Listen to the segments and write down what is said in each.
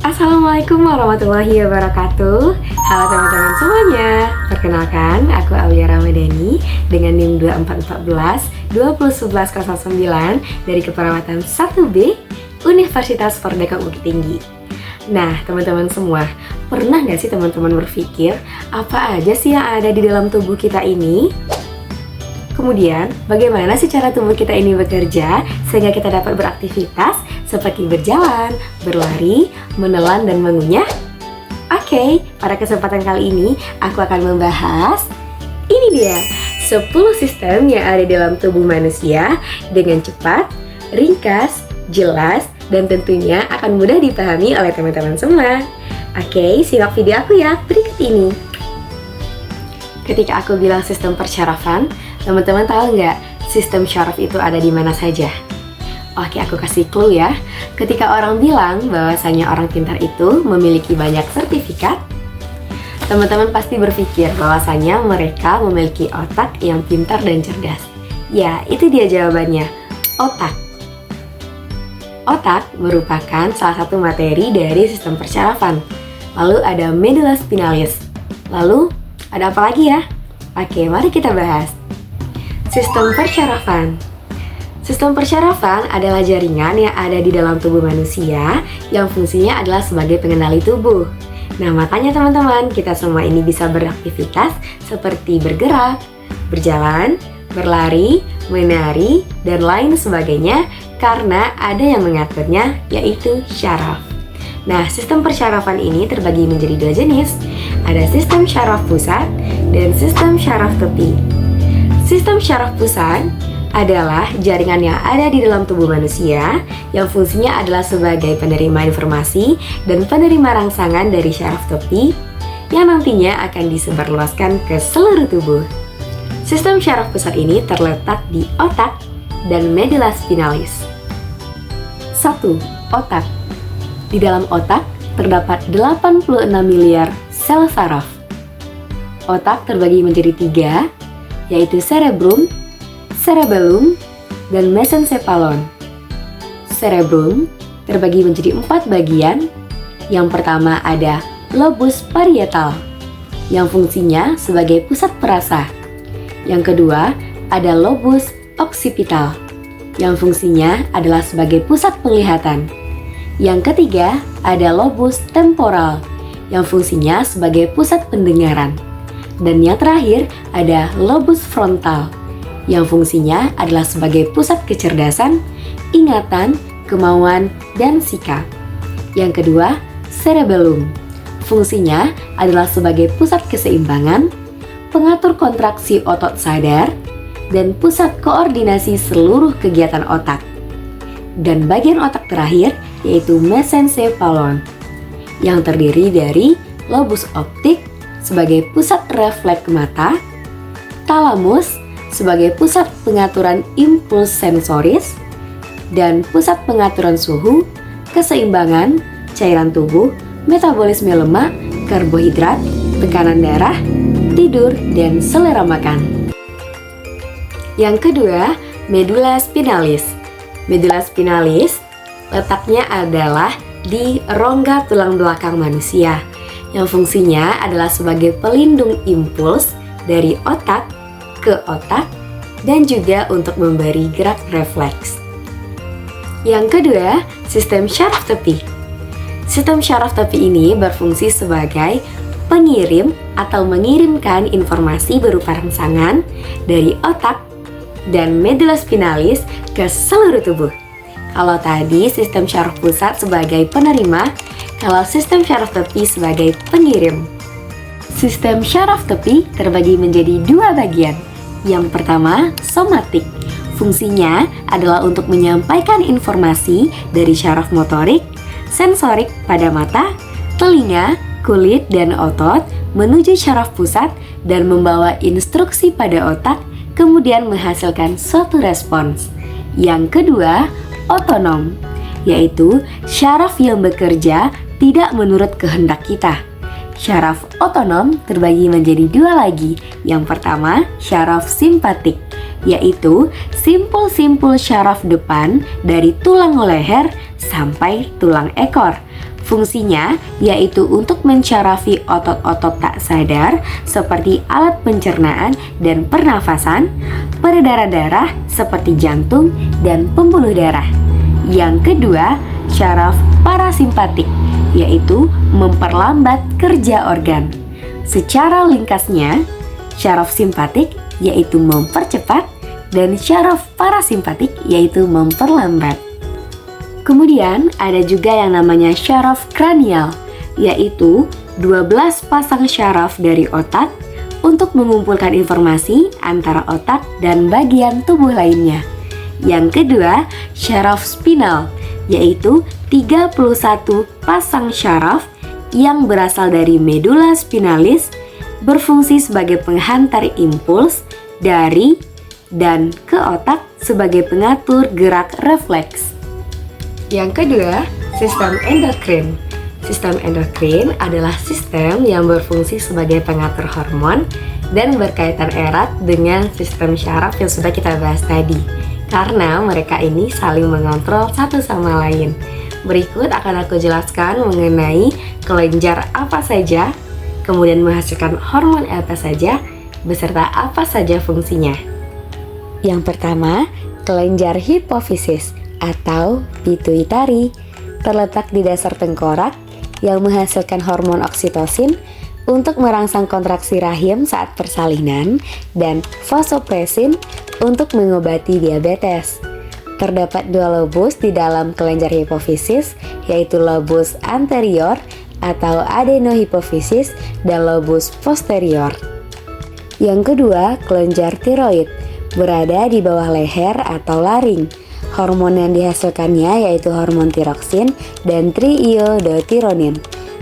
Assalamualaikum warahmatullahi wabarakatuh. Halo teman-teman semuanya. Perkenalkan, aku Aulia Ramadhani dengan NIM 2414 2011 dari Keperawatan 1B Universitas Merdeka Bukit Tinggi. Nah, teman-teman semua, pernah nggak sih teman-teman berpikir apa aja sih yang ada di dalam tubuh kita ini? Kemudian, bagaimana sih cara tubuh kita ini bekerja sehingga kita dapat beraktivitas seperti berjalan, berlari, menelan, dan mengunyah? Oke, pada kesempatan kali ini aku akan membahas ini dia, 10 sistem yang ada dalam tubuh manusia dengan cepat, ringkas, jelas, dan tentunya akan mudah dipahami oleh teman-teman semua. Oke, simak video aku ya, berikut ini. Ketika aku bilang sistem persyarafan, teman-teman tahu nggak sistem syaraf itu ada di mana saja? Oke, aku kasih clue ya. Ketika orang bilang bahwasanya orang pintar itu memiliki banyak sertifikat, teman-teman pasti berpikir bahwasanya mereka memiliki otak yang pintar dan cerdas. Ya, itu dia jawabannya, otak. Otak merupakan salah satu materi dari sistem persyarafan. Lalu ada medulla spinalis. Lalu ada apa lagi ya? Oke, mari kita bahas. Sistem persyarafan. Sistem persyarafan adalah jaringan yang ada di dalam tubuh manusia yang fungsinya adalah sebagai pengendali tubuh. Nah, makanya teman-teman, kita semua ini bisa beraktivitas seperti bergerak, berjalan, berlari, menari, dan lain sebagainya karena ada yang mengaturnya, yaitu syaraf. Nah, sistem persyarafan ini terbagi menjadi dua jenis. Ada sistem syaraf pusat dan sistem syaraf tepi. Sistem syaraf pusat adalah jaringan yang ada di dalam tubuh manusia yang fungsinya adalah sebagai penerima informasi dan penerima rangsangan dari syaraf tepi yang nantinya akan disebarluaskan ke seluruh tubuh. Sistem syaraf pusat ini terletak di otak dan medulla spinalis. 1. Otak. Di dalam otak terdapat 86 miliar sel saraf. Otak terbagi menjadi 3, yaitu cerebrum, cerebellum, dan mesencephalon. Cerebrum terbagi menjadi 4 bagian. Yang pertama ada lobus parietal, yang fungsinya sebagai pusat perasa. Yang kedua ada lobus occipital, yang fungsinya adalah sebagai pusat penglihatan. Yang ketiga ada lobus temporal, yang fungsinya sebagai pusat pendengaran. Dan yang terakhir ada lobus frontal, yang fungsinya adalah sebagai pusat kecerdasan, ingatan, kemauan, dan sikap. Yang kedua, cerebellum. Fungsinya adalah sebagai pusat keseimbangan, pengatur kontraksi otot sadar, dan pusat koordinasi seluruh kegiatan otak. Dan bagian otak terakhir yaitu mesencephalon, yang terdiri dari lobus optik sebagai pusat refleks mata, talamus sebagai pusat pengaturan impuls sensoris, dan pusat pengaturan suhu, keseimbangan, cairan tubuh, metabolisme lemak, karbohidrat, tekanan darah, tidur, dan selera makan. Yang kedua, medulla spinalis. Medulla spinalis letaknya adalah di rongga tulang belakang manusia, yang fungsinya adalah sebagai pelindung impuls dari otak ke otak dan juga untuk memberi gerak refleks. Yang kedua, sistem syaraf tepi. Sistem syaraf tepi ini berfungsi sebagai pengirim atau mengirimkan informasi berupa rangsangan dari otak dan medulla spinalis ke seluruh tubuh. Kalau tadi sistem syaraf pusat sebagai penerima, kalau sistem syaraf tepi sebagai pengirim. Sistem syaraf tepi terbagi menjadi 2 bagian. Yang pertama, somatik. Fungsinya adalah untuk menyampaikan informasi dari syaraf motorik, sensorik pada mata, telinga, kulit, dan otot menuju syaraf pusat dan membawa instruksi pada otak, kemudian menghasilkan suatu respons. Yang kedua, otonom, yaitu syaraf yang bekerja tidak menurut kehendak kita. Syaraf otonom terbagi menjadi 2 lagi. Yang pertama, syaraf simpatik, yaitu simpul-simpul syaraf depan dari tulang leher sampai tulang ekor. Fungsinya yaitu untuk mencarafi otot-otot tak sadar seperti alat pencernaan dan pernafasan, peredaran darah seperti jantung dan pembuluh darah. Yang kedua, syaraf parasimpatik, yaitu memperlambat kerja organ. Secara ringkasnya, syaraf simpatik yaitu mempercepat dan syaraf parasimpatik yaitu memperlambat. Kemudian ada juga yang namanya syaraf kranial, yaitu 12 pasang syaraf dari otak untuk mengumpulkan informasi antara otak dan bagian tubuh lainnya. Yang kedua, syaraf spinal, yaitu 31 pasang syaraf yang berasal dari medula spinalis, berfungsi sebagai penghantar impuls dari dan ke otak sebagai pengatur gerak refleks. Yang kedua, sistem endokrin. Sistem endokrin adalah sistem yang berfungsi sebagai pengatur hormon dan berkaitan erat dengan sistem syaraf yang sudah kita bahas tadi, karena mereka ini saling mengontrol satu sama lain. Berikut akan aku jelaskan mengenai kelenjar apa saja, kemudian menghasilkan hormon apa saja, beserta apa saja fungsinya. Yang pertama, kelenjar hipofisis atau pituitari terletak di dasar tengkorak yang menghasilkan hormon oksitosin untuk merangsang kontraksi rahim saat persalinan dan vasopresin untuk mengobati diabetes. Terdapat dua lobus di dalam kelenjar hipofisis, yaitu lobus anterior atau adenohipofisis dan lobus posterior. Yang kedua, kelenjar tiroid berada di bawah leher atau laring. Hormon yang dihasilkannya yaitu hormon tiroksin dan triiodothironin,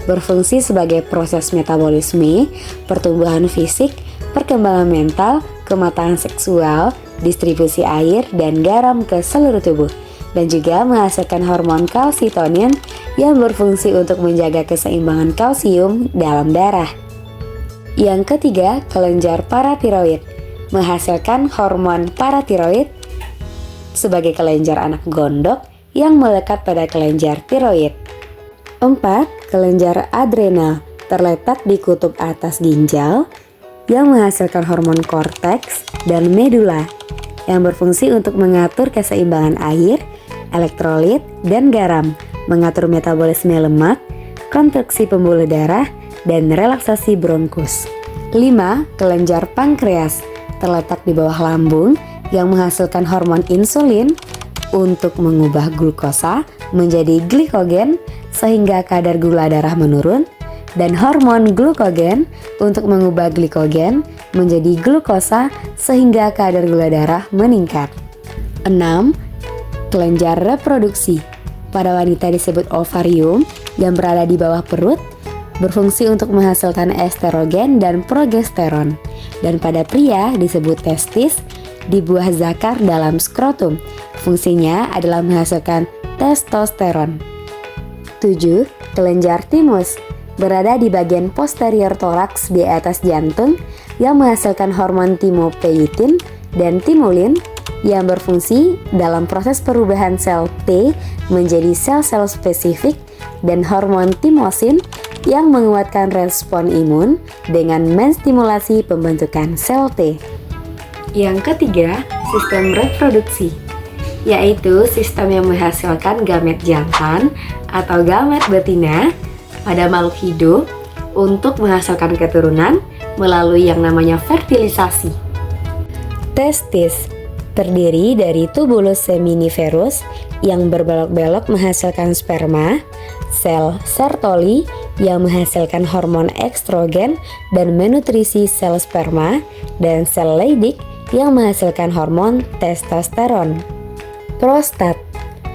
berfungsi sebagai proses metabolisme, pertumbuhan fisik, perkembangan mental, kematangan seksual, distribusi air dan garam ke seluruh tubuh, dan juga menghasilkan hormon kalsitonin yang berfungsi untuk menjaga keseimbangan kalsium dalam darah. Yang ketiga, kelenjar paratiroid menghasilkan hormon paratiroid sebagai kelenjar anak gondok yang melekat pada kelenjar tiroid. 4. Kelenjar adrenal terletak di kutub atas ginjal yang menghasilkan hormon korteks dan medula yang berfungsi untuk mengatur keseimbangan air, elektrolit, dan garam, mengatur metabolisme lemak, konstruksi pembuluh darah, dan relaksasi bronkus. 5. Kelenjar pankreas terletak di bawah lambung yang menghasilkan hormon insulin untuk mengubah glukosa menjadi glikogen sehingga kadar gula darah menurun, dan hormon glukogen untuk mengubah glikogen menjadi glukosa sehingga kadar gula darah meningkat. 6. Kelenjar reproduksi pada wanita disebut ovarium yang berada di bawah perut, berfungsi untuk menghasilkan estrogen dan progesteron, dan pada pria disebut testis di buah zakar dalam skrotum. Fungsinya adalah menghasilkan testosteron. 7. Kelenjar timus berada di bagian posterior toraks di atas jantung yang menghasilkan hormon timopeitin dan timulin yang berfungsi dalam proses perubahan sel T menjadi sel-sel spesifik, dan hormon timosin yang menguatkan respon imun dengan menstimulasi pembentukan sel T. Yang ketiga, sistem reproduksi, yaitu sistem yang menghasilkan gamet jantan atau gamet betina pada makhluk hidup untuk menghasilkan keturunan melalui yang namanya fertilisasi. Testis terdiri dari tubulus seminiferus yang berbelok-belok menghasilkan sperma, sel Sertoli yang menghasilkan hormon estrogen dan menutrisi sel sperma, dan sel Leydig yang menghasilkan hormon testosteron. Prostat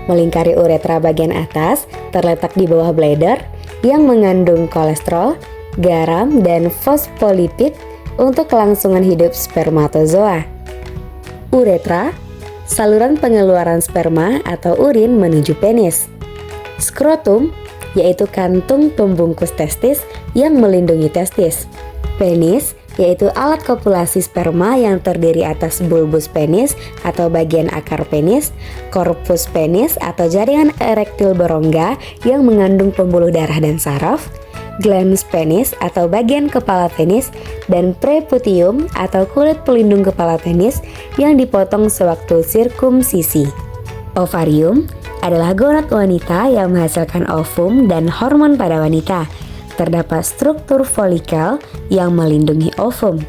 melingkari uretra bagian atas, terletak di bawah bladder yang mengandung kolesterol, garam, dan fosfolipid untuk kelangsungan hidup spermatozoa. Uretra, saluran pengeluaran sperma atau urin menuju penis. Skrotum, yaitu kantung pembungkus testis yang melindungi testis. Penis yaitu alat kopulasi sperma yang terdiri atas bulbus penis atau bagian akar penis, corpus penis atau jaringan erektil berongga yang mengandung pembuluh darah dan saraf, glans penis atau bagian kepala penis, dan preputium atau kulit pelindung kepala penis yang dipotong sewaktu sirkumsisi. Ovarium adalah gonad wanita yang menghasilkan ovum dan hormon pada wanita. Terdapat struktur folikel yang melindungi ovum.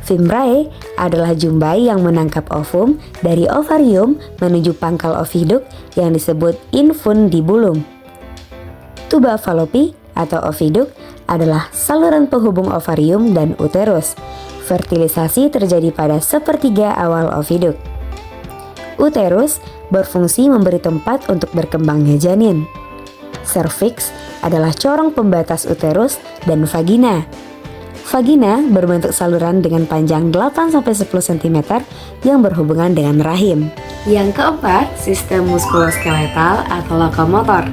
Fimbrae adalah jumbai yang menangkap ovum dari ovarium menuju pangkal oviduk yang disebut infundibulum. Tuba Fallopi atau oviduk adalah saluran penghubung ovarium dan uterus. Fertilisasi terjadi pada sepertiga awal oviduk. Uterus berfungsi memberi tempat untuk berkembangnya janin. Serviks adalah corong pembatas uterus dan vagina. Vagina berbentuk saluran dengan panjang 8-10 cm yang berhubungan dengan rahim. Yang keempat, sistem muskuloskeletal atau lokomotor.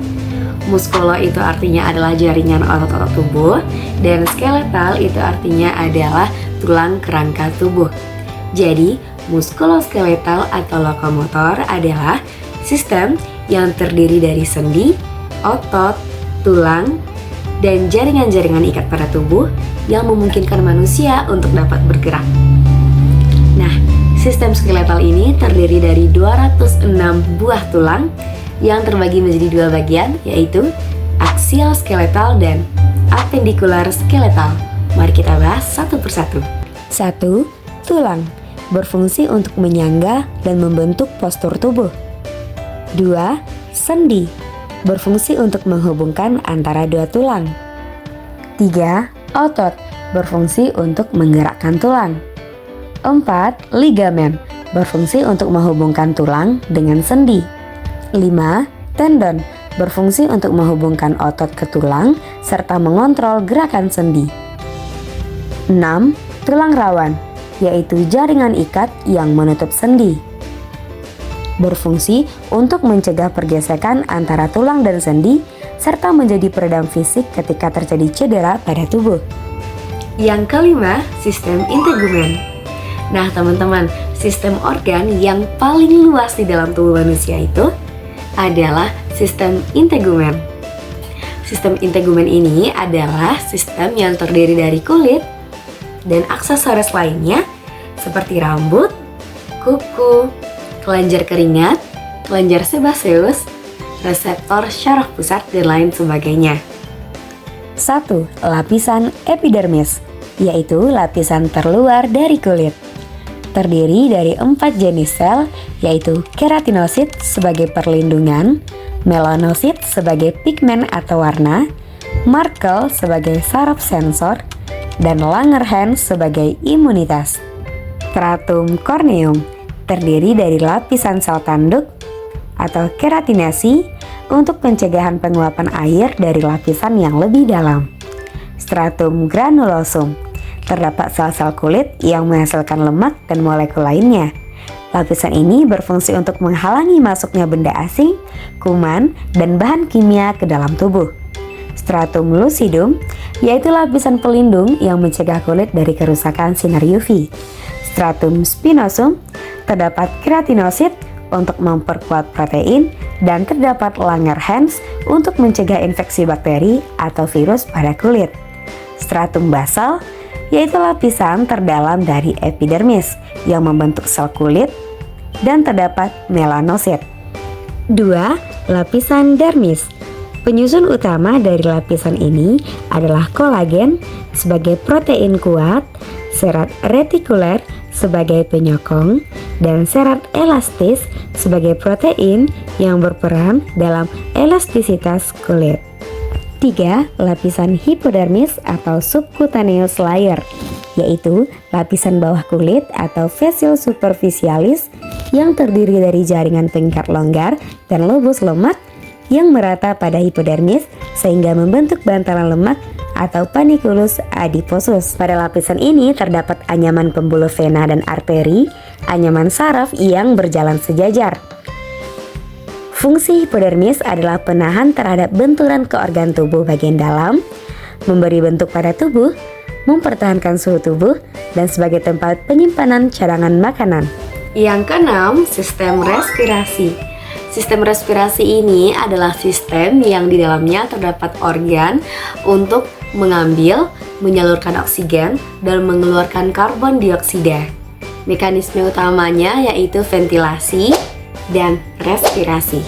Muskulo itu artinya adalah jaringan otot-otot tubuh, dan skeletal itu artinya adalah tulang kerangka tubuh. Jadi, muskuloskeletal atau lokomotor adalah sistem yang terdiri dari sendi, otot, tulang, dan jaringan-jaringan ikat pada tubuh yang memungkinkan manusia untuk dapat bergerak. Nah, sistem skeletal ini terdiri dari 206 buah tulang yang terbagi menjadi dua bagian, yaitu aksial skeletal dan apendikular skeletal. Mari kita bahas satu persatu. 1. Tulang berfungsi untuk menyangga dan membentuk postur tubuh. 2. Sendi berfungsi untuk menghubungkan antara dua tulang. 3. Otot berfungsi untuk menggerakkan tulang. 4. Ligamen berfungsi untuk menghubungkan tulang dengan sendi. 5. Tendon berfungsi untuk menghubungkan otot ke tulang serta mengontrol gerakan sendi. 6. Tulang rawan, yaitu jaringan ikat yang menutup sendi, berfungsi untuk mencegah pergesekan antara tulang dan sendi serta menjadi peredam fisik ketika terjadi cedera pada tubuh. Yang kelima, sistem integumen. Nah teman-teman, sistem organ yang paling luas di dalam tubuh manusia itu adalah sistem integumen. Sistem integumen ini adalah sistem yang terdiri dari kulit dan aksesoris lainnya seperti rambut, kuku, kelenjar keringat, kelenjar sebaceus, reseptor syaraf pusat, dan lain sebagainya. 1. Lapisan epidermis, yaitu lapisan terluar dari kulit. Terdiri dari 4 jenis sel, yaitu keratinosit sebagai perlindungan, melanosit sebagai pigmen atau warna, Merkel sebagai saraf sensor, dan Langerhans sebagai imunitas. Stratum corneum terdiri dari lapisan sel tanduk atau keratinasi untuk pencegahan penguapan air dari lapisan yang lebih dalam. Stratum granulosum terdapat sel-sel kulit yang menghasilkan lemak dan molekul lainnya. Lapisan ini berfungsi untuk menghalangi masuknya benda asing, kuman, dan bahan kimia ke dalam tubuh. Stratum lucidum yaitu lapisan pelindung yang mencegah kulit dari kerusakan sinar UV. Stratum spinosum terdapat keratinosit untuk memperkuat protein, dan terdapat Langerhans untuk mencegah infeksi bakteri atau virus pada kulit. Stratum basal yaitu lapisan terdalam dari epidermis yang membentuk sel kulit, dan terdapat melanosit. 2. Lapisan dermis. Penyusun utama dari lapisan ini adalah kolagen sebagai protein kuat, serat retikuler sebagai penyokong, dan serat elastis sebagai protein yang berperan dalam elastisitas kulit. 3. Lapisan hipodermis atau subcutaneous layer, yaitu lapisan bawah kulit atau facial superficialis yang terdiri dari jaringan pengikat longgar dan lobus lemak yang merata pada hipodermis sehingga membentuk bantalan lemak atau panniculus adiposus. Pada lapisan ini terdapat anyaman pembuluh vena dan arteri, anyaman saraf yang berjalan sejajar. Fungsi hipodermis adalah penahan terhadap benturan ke organ tubuh bagian dalam, memberi bentuk pada tubuh, mempertahankan suhu tubuh, dan sebagai tempat penyimpanan cadangan makanan. Yang keenam, sistem respirasi. Sistem respirasi ini adalah sistem yang di dalamnya terdapat organ untuk mengambil, menyalurkan oksigen, dan mengeluarkan karbon dioksida. Mekanisme utamanya yaitu ventilasi dan respirasi.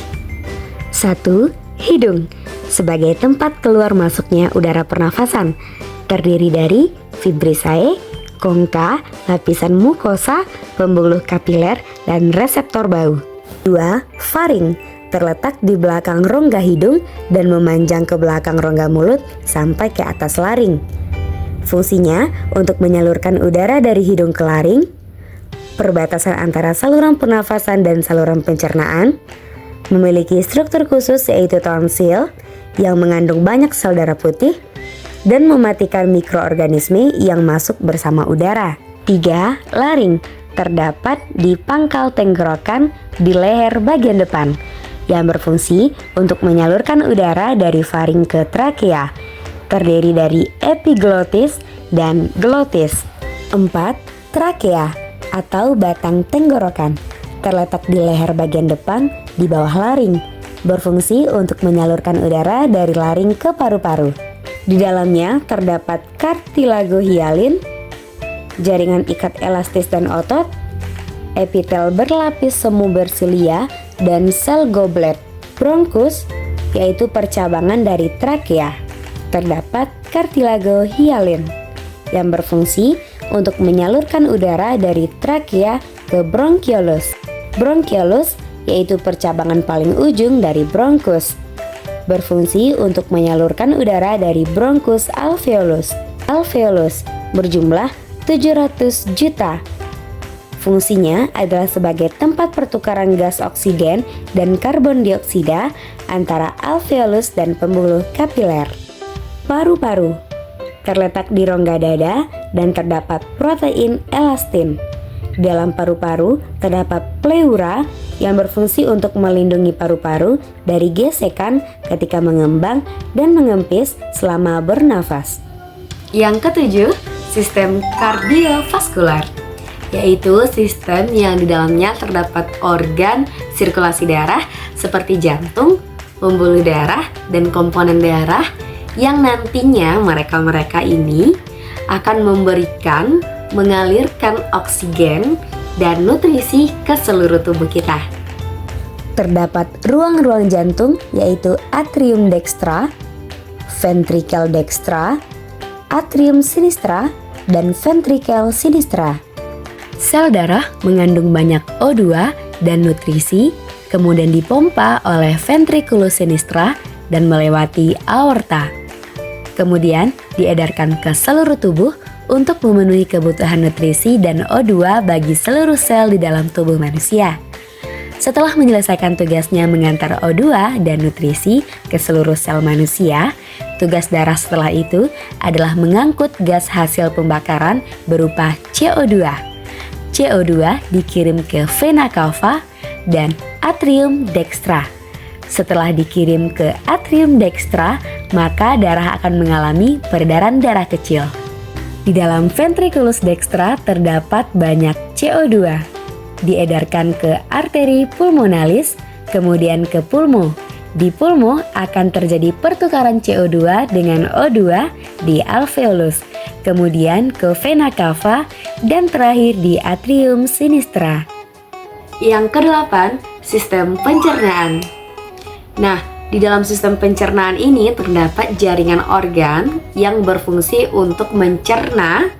1. Hidung. Sebagai tempat keluar masuknya udara pernafasan, terdiri dari fibrisae, kongka, lapisan mukosa, pembuluh kapiler, dan reseptor bau. 2. Faring. Terletak di belakang rongga hidung dan memanjang ke belakang rongga mulut sampai ke atas laring. Fungsinya untuk menyalurkan udara dari hidung ke laring, perbatasan antara saluran pernafasan dan saluran pencernaan, memiliki struktur khusus yaitu tonsil yang mengandung banyak sel darah putih dan mematikan mikroorganisme yang masuk bersama udara. 3. Laring. Terdapat di pangkal tenggorokan di leher bagian depan yang berfungsi untuk menyalurkan udara dari faring ke trakea, terdiri dari epiglotis dan glotis. 4. Trakea atau batang tenggorokan terletak di leher bagian depan di bawah laring, berfungsi untuk menyalurkan udara dari laring ke paru-paru. Di dalamnya terdapat kartilago hialin, jaringan ikat elastis dan otot, epitel berlapis semu bersilia, dan sel goblet. Bronkus, yaitu percabangan dari trakea, terdapat kartilago hialin yang berfungsi untuk menyalurkan udara dari trakea ke bronkiolus. Bronkiolus yaitu percabangan paling ujung dari bronkus, berfungsi untuk menyalurkan udara dari bronkus alveolus. Alveolus berjumlah 700 juta. Fungsinya adalah sebagai tempat pertukaran gas oksigen dan karbon dioksida antara alveolus dan pembuluh kapiler. Paru-paru terletak di rongga dada dan terdapat protein elastin. Dalam paru-paru terdapat pleura yang berfungsi untuk melindungi paru-paru dari gesekan ketika mengembang dan mengempis selama bernafas. Yang ketujuh, sistem kardiovaskular, yaitu sistem yang di dalamnya terdapat organ sirkulasi darah seperti jantung, pembuluh darah, dan komponen darah yang nantinya mereka ini akan mengalirkan oksigen dan nutrisi ke seluruh tubuh kita. Terdapat ruang-ruang jantung yaitu atrium dextra, ventricle dextra, atrium sinistra, dan ventricle sinistra. Sel darah mengandung banyak O2 dan nutrisi, kemudian dipompa oleh ventriculus sinistra dan melewati aorta. Kemudian diedarkan ke seluruh tubuh untuk memenuhi kebutuhan nutrisi dan O2 bagi seluruh sel di dalam tubuh manusia. Setelah menyelesaikan tugasnya mengantar O2 dan nutrisi ke seluruh sel manusia, tugas darah setelah itu adalah mengangkut gas hasil pembakaran berupa CO2. CO2 dikirim ke vena cava dan atrium dextra. Setelah dikirim ke atrium dextra, maka darah akan mengalami peredaran darah kecil. Di dalam ventriculus dextra terdapat banyak CO2. Diedarkan ke arteri pulmonalis, kemudian ke pulmo. Di pulmo akan terjadi pertukaran CO2 dengan O2 di alveolus, kemudian ke vena cava, dan terakhir di atrium sinistra. Yang kedelapan, sistem pencernaan. Nah, di dalam sistem pencernaan ini terdapat jaringan organ yang berfungsi untuk mencerna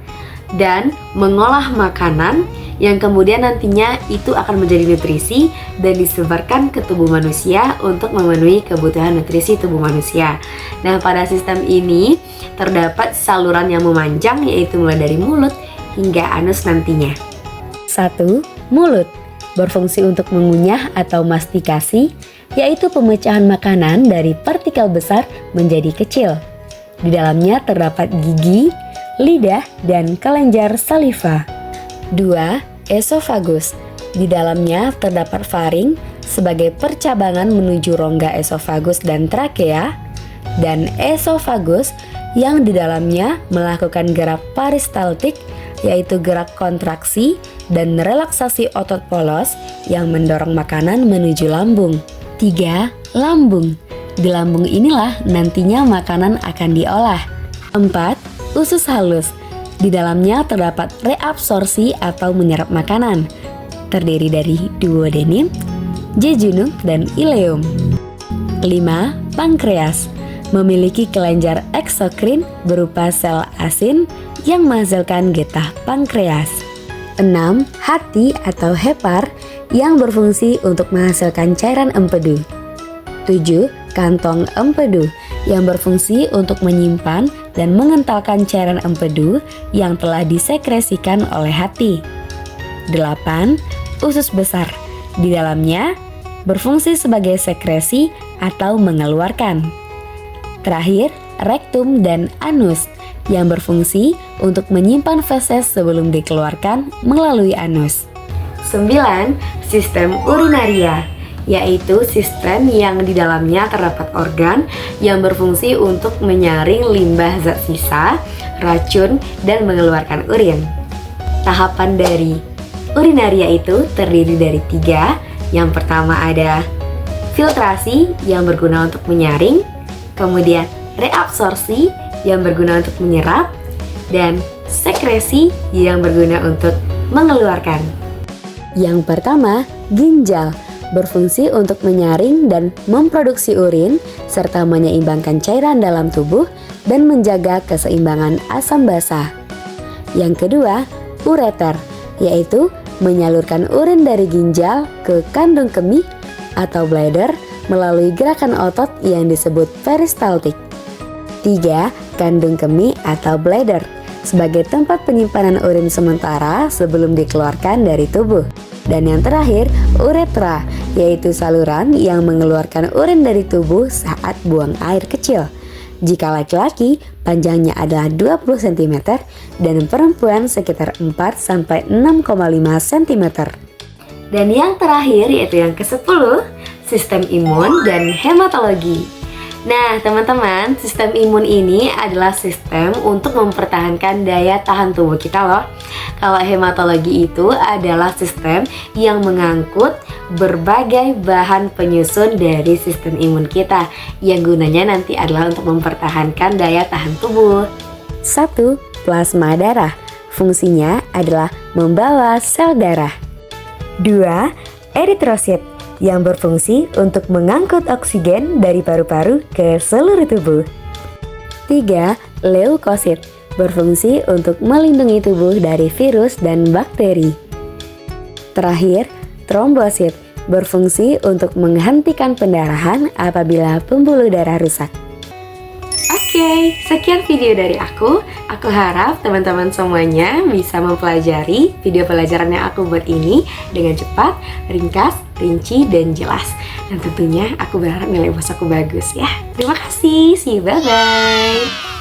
dan mengolah makanan yang kemudian nantinya itu akan menjadi nutrisi dan disebarkan ke tubuh manusia untuk memenuhi kebutuhan nutrisi tubuh manusia. Nah, pada sistem ini terdapat saluran yang memanjang yaitu mulai dari mulut hingga anus nantinya. 1. Mulut berfungsi untuk mengunyah atau mastikasi, yaitu pemecahan makanan dari partikel besar menjadi kecil. Di dalamnya terdapat gigi, lidah, dan kelenjar saliva. 2. Esofagus. Di dalamnya terdapat faring sebagai percabangan menuju rongga esofagus dan trakea, dan esofagus yang di dalamnya melakukan gerak peristaltik, yaitu gerak kontraksi dan relaksasi otot polos yang mendorong makanan menuju lambung. 3. Lambung. Di lambung inilah nantinya makanan akan diolah. 4. Usus halus. Di dalamnya terdapat reabsorpsi atau menyerap makanan, terdiri dari duodenim, jejunum, dan ileum. 5. Pankreas. Memiliki kelenjar eksokrin berupa sel asin yang menghasilkan getah pankreas. 6. Hati atau hepar yang berfungsi untuk menghasilkan cairan empedu. 7. Kantong empedu yang berfungsi untuk menyimpan dan mengentalkan cairan empedu yang telah disekresikan oleh hati. 8. Usus besar. Di dalamnya berfungsi sebagai sekresi atau mengeluarkan. Terakhir, rektum dan anus yang berfungsi untuk menyimpan feses sebelum dikeluarkan melalui anus. 9. Sistem urinaria, yaitu sistem yang di dalamnya terdapat organ yang berfungsi untuk menyaring limbah zat sisa, racun, dan mengeluarkan urin. Tahapan dari urinaria itu terdiri dari 3. Yang pertama ada filtrasi yang berguna untuk menyaring, kemudian reabsorpsi yang berguna untuk menyerap, dan sekresi yang berguna untuk mengeluarkan. Yang pertama, ginjal berfungsi untuk menyaring dan memproduksi urin serta menyeimbangkan cairan dalam tubuh dan menjaga keseimbangan asam basa. Yang kedua, ureter, yaitu menyalurkan urin dari ginjal ke kandung kemih atau bladder melalui gerakan otot yang disebut peristaltik. 3. Kandung kemih atau bladder sebagai tempat penyimpanan urin sementara sebelum dikeluarkan dari tubuh. Dan yang terakhir, uretra, yaitu saluran yang mengeluarkan urin dari tubuh saat buang air kecil. Jika laki-laki, panjangnya adalah 20 cm dan perempuan sekitar 4-6,5 cm. Dan yang terakhir yaitu yang ke-10, sistem imun dan hematologi. Nah teman-teman, sistem imun ini adalah sistem untuk mempertahankan daya tahan tubuh kita loh. Kalau hematologi itu adalah sistem yang mengangkut berbagai bahan penyusun dari sistem imun kita, yang gunanya nanti adalah untuk mempertahankan daya tahan tubuh. 1. Plasma darah. Fungsinya adalah membawa sel darah. 2. Eritrosit yang berfungsi untuk mengangkut oksigen dari paru-paru ke seluruh tubuh. 3. Leukosit berfungsi untuk melindungi tubuh dari virus dan bakteri. Terakhir, trombosit berfungsi untuk menghentikan pendarahan apabila pembuluh darah rusak. Oke, sekian video dari aku. Aku harap teman-teman semuanya bisa mempelajari video pelajaran yang aku buat ini dengan cepat, ringkas, rinci, dan jelas. Dan tentunya aku berharap nilai UAS aku bagus ya. Terima kasih, see you, bye-bye.